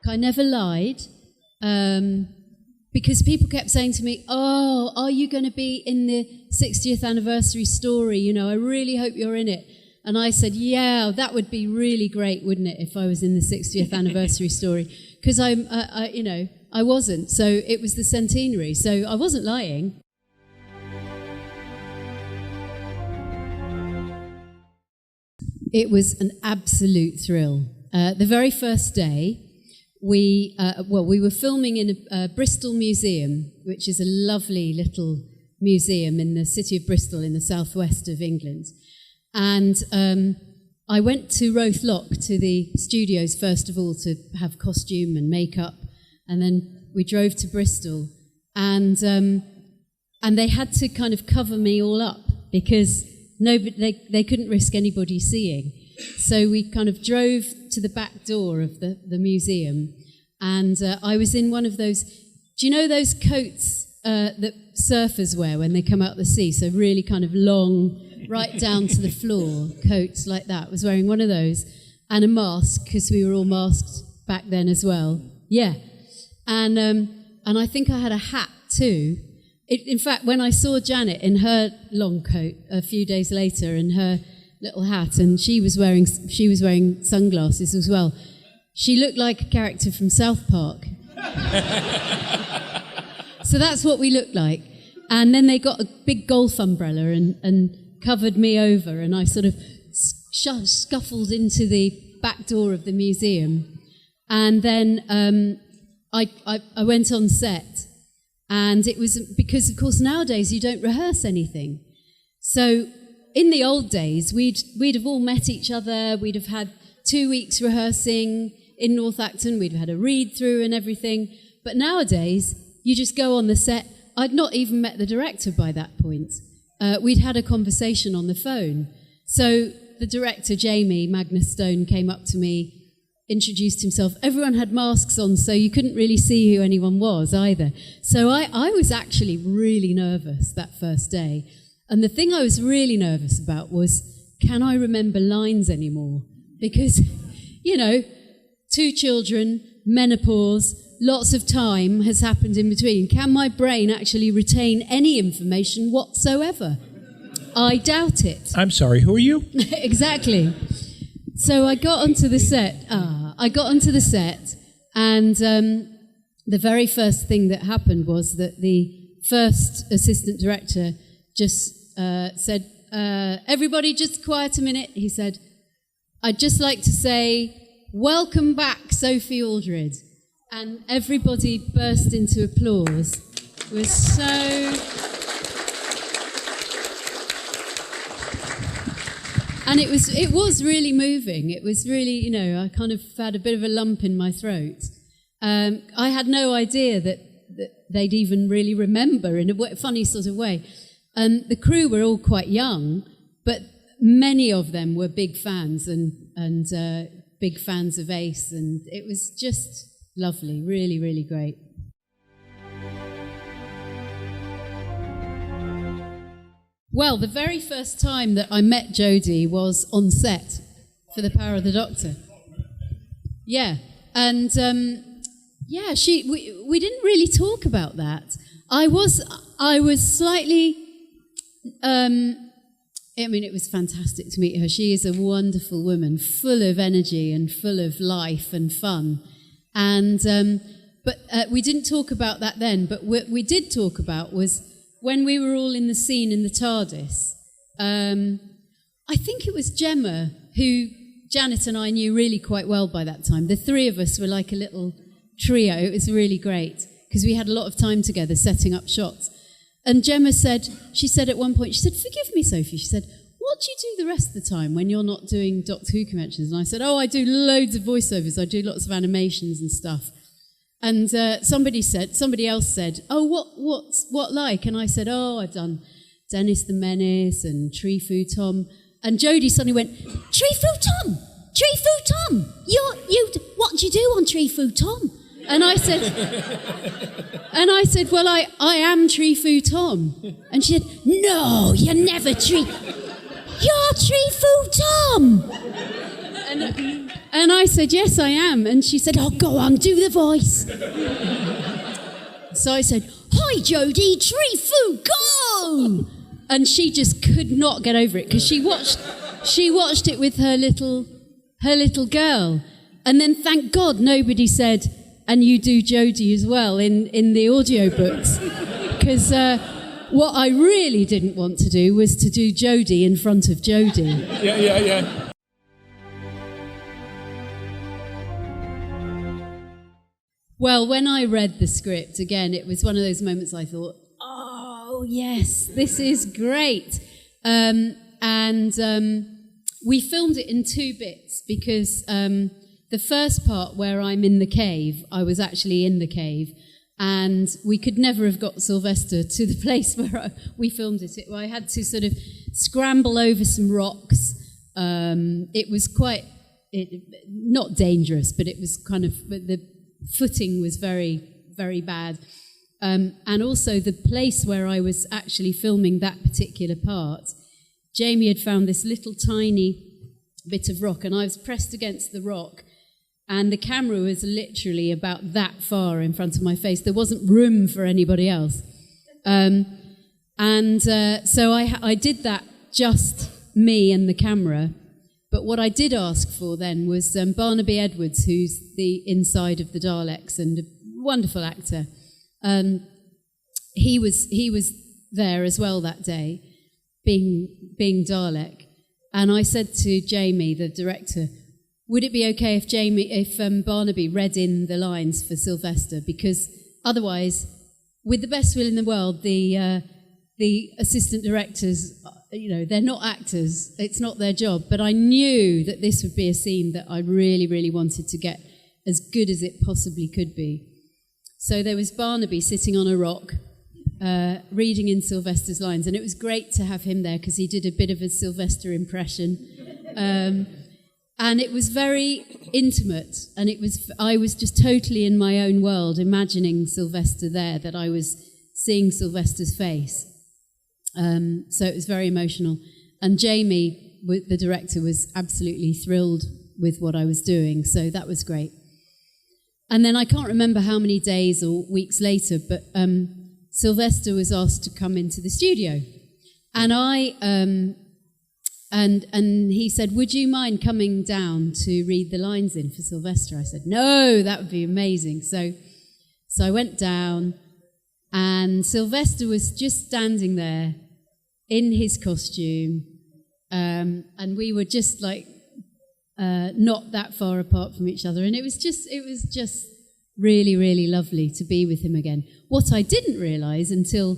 I never lied. Because people kept saying to me, "Oh, are you going to be in the 60th anniversary story? You know, I really hope you're in it." And I said, "Yeah, that would be really great, wouldn't it, if I was in the 60th anniversary story?" Because I wasn't. So it was the centenary. So I wasn't lying. It was an absolute thrill. The very first day, we were filming in a Bristol museum, which is a lovely little museum in the city of Bristol in the southwest of England. And I went to Rothlock, to the studios, first of all, to have costume and makeup. And then we drove to Bristol. And they had to kind of cover me all up because they couldn't risk anybody seeing. So we kind of drove to the back door of the museum, and I was in one of those, do you know those coats that surfers wear when they come out the sea? So really kind of long, right down to the floor, coats like that. I was wearing one of those, and a mask, because we were all masked back then as well. Yeah. And I think I had a hat too. In fact, when I saw Janet in her long coat a few days later and her little hat, and she was wearing sunglasses as well, she looked like a character from South Park. So that's what we looked like. And then they got a big golf umbrella and covered me over, and I sort of scuffled into the back door of the museum. And then I went on set. And it was because, of course, nowadays you don't rehearse anything. So in the old days, we'd have all met each other. We'd have had 2 weeks rehearsing in North Acton. We'd have had a read-through and everything. But nowadays, you just go on the set. I'd not even met the director by that point. We'd had a conversation on the phone. So the director, Jamie Magnus Stone, came up to me, introduced himself. Everyone had masks on, so you couldn't really see who anyone was either. So I was actually really nervous that first day. And the thing I was really nervous about was, can I remember lines anymore? Because, 2 children, menopause, lots of time has happened in between. Can my brain actually retain any information whatsoever? I doubt it. I'm sorry, who are you? Exactly. So I got onto the set. And the very first thing that happened was that the first assistant director just said, "Everybody just quiet a minute." He said, "I'd just like to say, welcome back, Sophie Aldred." And everybody burst into applause. It was so... And it was really moving. It was really, I kind of had a bit of a lump in my throat. I had no idea that they'd even really remember in a funny sort of way. And the crew were all quite young, but many of them were big fans and big fans of Ace, and it was just lovely, really, really great. Well, the very first time that I met Jodie was on set for The Power of the Doctor. Yeah, and we didn't really talk about that. I was slightly. It was fantastic to meet her. She is a wonderful woman, full of energy and full of life and fun. And but we didn't talk about that then. But what we did talk about was, when we were all in the scene in the TARDIS, I think it was Gemma, who Janet and I knew really quite well by that time. The three of us were like a little trio. It was really great, because we had a lot of time together setting up shots. And Gemma said at one point, she said, "Forgive me, Sophie," she said, "what do you do the rest of the time when you're not doing Doctor Who conventions?" And I said, "Oh, I do loads of voiceovers. I do lots of animations and stuff." And somebody else said, "Oh, what like?" And I said, "Oh, I've done Dennis the Menace and Tree Fu Tom." And Jodie suddenly went, "Tree Fu Tom! Tree Fu Tom! What do you do on Tree Fu Tom?" And I said, "Well, I am Tree Fu Tom." And she said, "No, you're never Tree. You're Tree Fu Tom." And I said, yes, I am. And she said, oh, go on, do the voice. So I said, hi, Jodie, tree food, go! And she just could not get over it because she watched it with her little girl. And then, thank God, nobody said, and you do Jodie as well in the audiobooks. Because what I really didn't want to do was to do Jodie in front of Jodie. Yeah. Well, when I read the script, again, it was one of those moments I thought, oh, yes, this is great. And we filmed it in 2 bits because the first part where I'm in the cave, I was actually in the cave, and we could never have got Sylvester to the place where we filmed it. I had to sort of scramble over some rocks. It was not dangerous, but it was kind of, the footing was very, very bad. And also the place where I was actually filming that particular part, Jamie had found this little tiny bit of rock, and I was pressed against the rock, and the camera was literally about that far in front of my face. There wasn't room for anybody else. So I did that, just me and the camera. But what I did ask for then was Barnaby Edwards, who's the inside of the Daleks and a wonderful actor. He was there as well that day, being Dalek. And I said to Jamie, the director, would it be okay if Barnaby read in the lines for Sylvester? Because otherwise, with the best will in the world, the assistant directors, they're not actors. It's not their job. But I knew that this would be a scene that I really, really wanted to get as good as it possibly could be. So there was Barnaby sitting on a rock, reading in Sylvester's lines, and it was great to have him there because he did a bit of a Sylvester impression. And it was very intimate, and I was just totally in my own world, imagining Sylvester there, that I was seeing Sylvester's face. So it was very emotional. And Jamie, the director, was absolutely thrilled with what I was doing, so that was great. And then I can't remember how many days or weeks later, but Sylvester was asked to come into the studio. And and he said, would you mind coming down to read the lines in for Sylvester? I said, no, that would be amazing. So I went down, and Sylvester was just standing there in his costume, and we were just like not that far apart from each other, and it was just really, really lovely to be with him again. What I didn't realise until,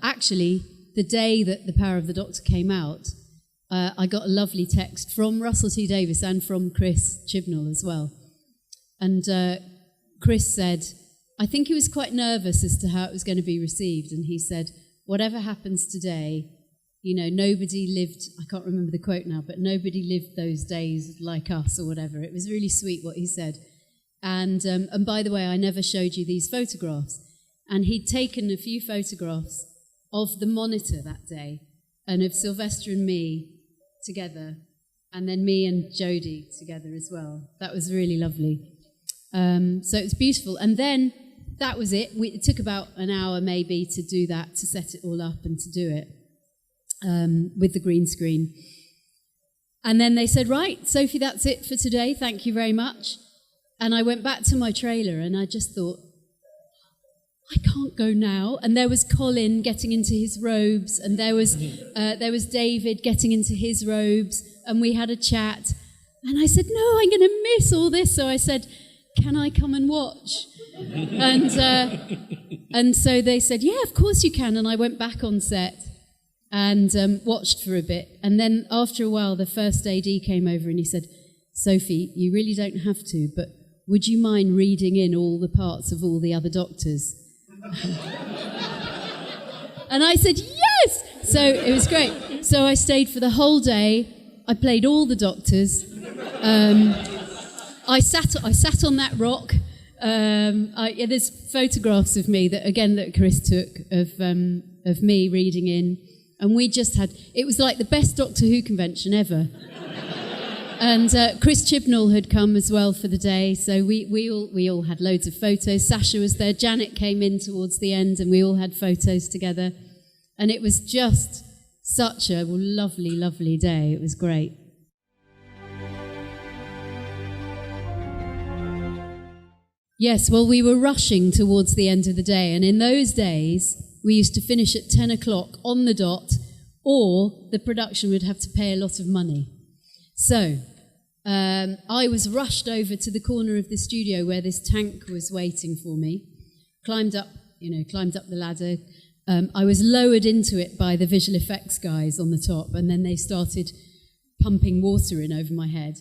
actually, the day that The Power of the Doctor came out, I got a lovely text from Russell T Davies and from Chris Chibnall as well. And Chris said, I think he was quite nervous as to how it was going to be received, and he said, whatever happens today, nobody lived, I can't remember the quote now, but nobody lived those days like us or whatever. It was really sweet what he said. And by the way, I never showed you these photographs. And he'd taken a few photographs of the monitor that day, and of Sylvester and me together, and then me and Jodie together as well. That was really lovely. So it was beautiful. And then that was it. It took about an hour maybe to do that, to set it all up and to do it with the green screen. And then they said, right, Sophie, that's it for today. Thank you very much. And I went back to my trailer, and I just thought, I can't go now. And there was Colin getting into his robes, and there was David getting into his robes, and we had a chat. And I said, no, I'm going to miss all this. So I said, can I come and watch? And so they said, yeah, of course you can. And I went back on set and watched for a bit. And then after a while, the first AD came over and he said, Sophie, you really don't have to, but would you mind reading in all the parts of all the other doctors? And I said, yes! So it was great. So I stayed for the whole day. I played all the doctors. I sat on that rock. There's photographs of me that Chris took of me reading in, and we just had. It was like the best Doctor Who convention ever. And Chris Chibnall had come as well for the day, so we all had loads of photos. Sasha was there, Janet came in towards the end, and we all had photos together. And it was just such a lovely, lovely day. It was great. Yes, well, we were rushing towards the end of the day, and in those days, we used to finish at 10 o'clock on the dot, or the production would have to pay a lot of money. So, I was rushed over to the corner of the studio where this tank was waiting for me, climbed up the ladder. I was lowered into it by the visual effects guys on the top, and then they started pumping water in over my head.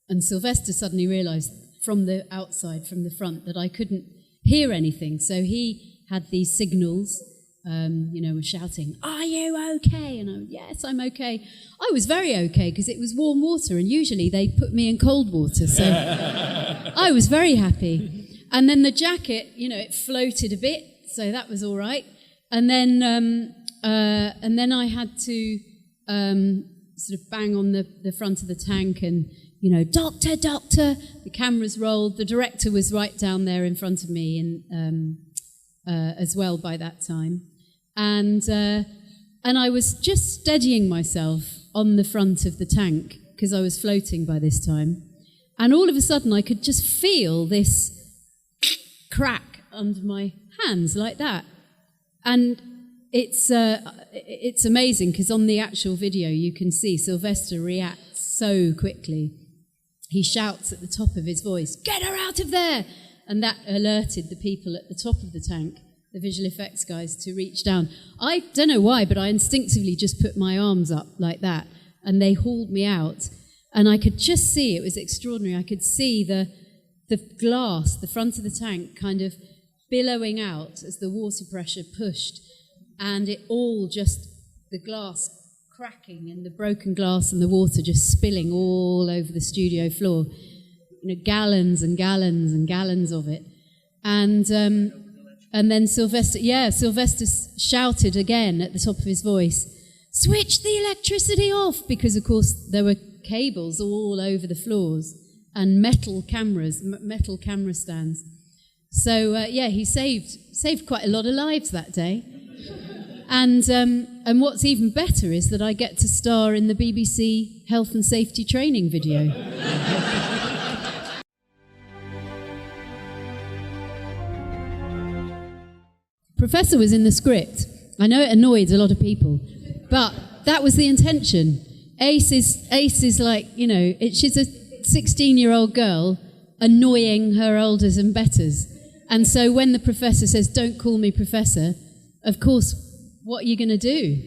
And Sylvester suddenly realised from the outside, from the front, that I couldn't hear anything. So he had these signals, was shouting, "Are you okay?" And I went, "Yes, I'm okay." I was very okay because it was warm water, and usually they put me in cold water, so I was very happy. And then the jacket, it floated a bit, so that was all right. And then I had to sort of bang on the front of the tank and, "Doctor, doctor." The cameras rolled. The director was right down there in front of me, and as well by that time. And I was just steadying myself on the front of the tank because I was floating by this time. And all of a sudden, I could just feel this crack under my hands like that. And it's amazing because on the actual video, you can see Sylvester reacts so quickly. He shouts at the top of his voice, "Get her out of there!" And that alerted the people at the top of the tank, the visual effects guys, to reach down. I don't know why, but I instinctively just put my arms up like that, and they hauled me out. And I could just see, it was extraordinary, I could see the glass, the front of the tank, kind of billowing out as the water pressure pushed, and it all just, the glass cracking and the broken glass and the water just spilling all over the studio floor, gallons and gallons and gallons of it. And then Sylvester shouted again at the top of his voice, "Switch the electricity off," because of course there were cables all over the floors and metal camera stands. So he saved quite a lot of lives that day. And what's even better is that I get to star in the BBC health and safety training video. Professor was in the script. I know it annoyed a lot of people, but that was the intention. Ace is like, she's a 16-year-old girl annoying her elders and betters. And so when the professor says, "Don't call me professor," of course, what are you going to do?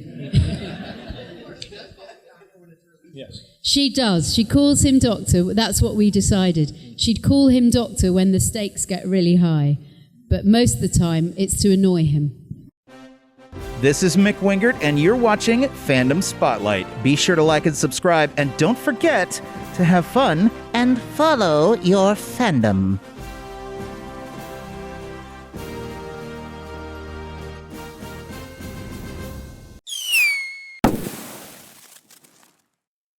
Yes. She does. She calls him doctor. That's what we decided. She'd call him doctor when the stakes get really high. But most of the time, it's to annoy him. This is Mick Wingert, and you're watching Fandom Spotlight. Be sure to like and subscribe, and don't forget to have fun and follow your fandom.